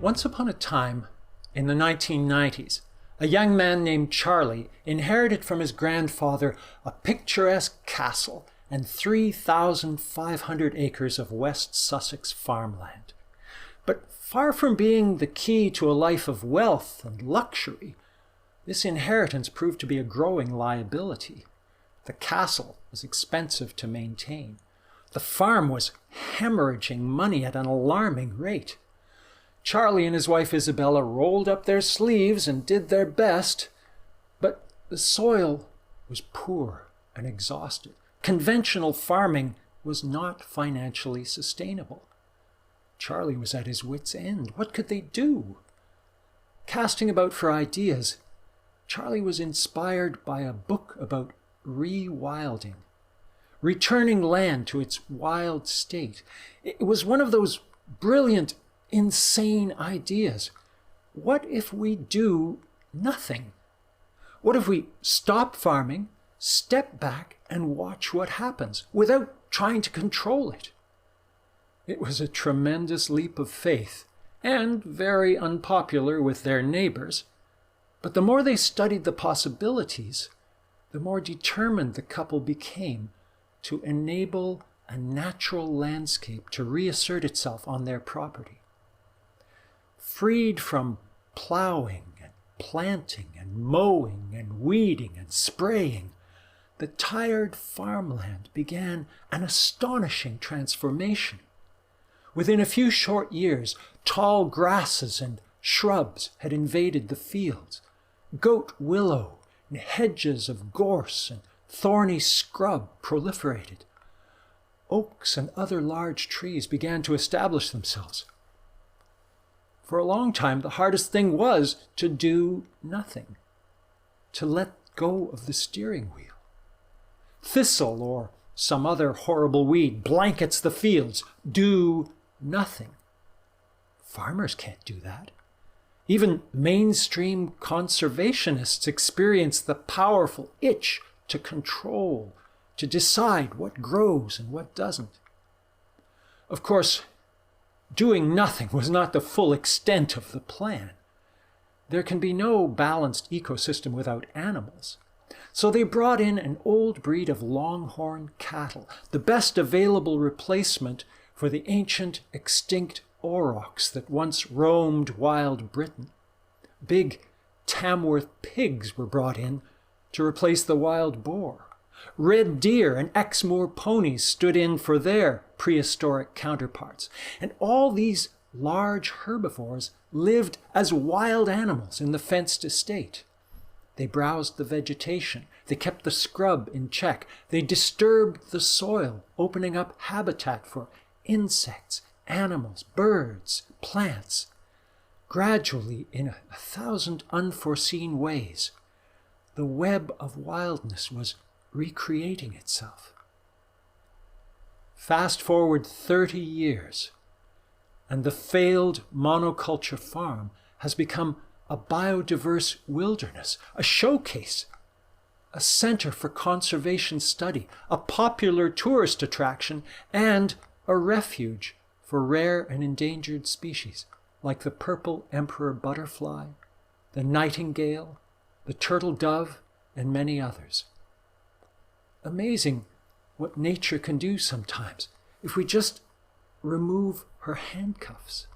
Once upon a time, in the 1990s, a young man named Charlie inherited from his grandfather a picturesque castle and 3,500 acres of West Sussex farmland. But far from being the key to a life of wealth and luxury, this inheritance proved to be a growing liability. The castle was expensive to maintain. The farm was hemorrhaging money at an alarming rate. Charlie and his wife Isabella rolled up their sleeves and did their best, but the soil was poor and exhausted. Conventional farming was not financially sustainable. Charlie was at his wits' end. What could they do? Casting about for ideas, Charlie was inspired by a book about rewilding, returning land to its wild state. It was one of those brilliant, insane ideas. What if we do nothing? What if we stop farming, step back, and watch what happens without trying to control it? It was a tremendous leap of faith and very unpopular with their neighbors. But the more they studied the possibilities, the more determined the couple became to enable a natural landscape to reassert itself on their property. Freed from plowing and planting and mowing and weeding and spraying, the tired farmland began an astonishing transformation. Within a few short years, tall grasses and shrubs had invaded the fields. Goat willow and hedges of gorse and thorny scrub proliferated. Oaks and other large trees began to establish themselves. For a long time, the hardest thing was to do nothing, to let go of the steering wheel. Thistle or some other horrible weed blankets the fields. Do nothing. Farmers can't do that. Even mainstream conservationists experience the powerful itch to control, to decide what grows and what doesn't. Of course, doing nothing was not the full extent of the plan. There can be no balanced ecosystem without animals. So they brought in an old breed of longhorn cattle, the best available replacement for the ancient extinct aurochs that once roamed wild Britain. Big Tamworth pigs were brought in to replace the wild boar. Red deer and Exmoor ponies stood in for their prehistoric counterparts. And all these large herbivores lived as wild animals in the fenced estate. They browsed the vegetation. They kept the scrub in check. They disturbed the soil, opening up habitat for insects, animals, birds, plants. Gradually, in 1,000 unforeseen ways, the web of wildness was recreating itself. Fast forward 30 years, and the failed monoculture farm has become a biodiverse wilderness, a showcase, a center for conservation study, a popular tourist attraction, and a refuge for rare and endangered species like the purple emperor butterfly, the nightingale, the turtle dove, and many others. Amazing what nature can do sometimes if we just remove her handcuffs.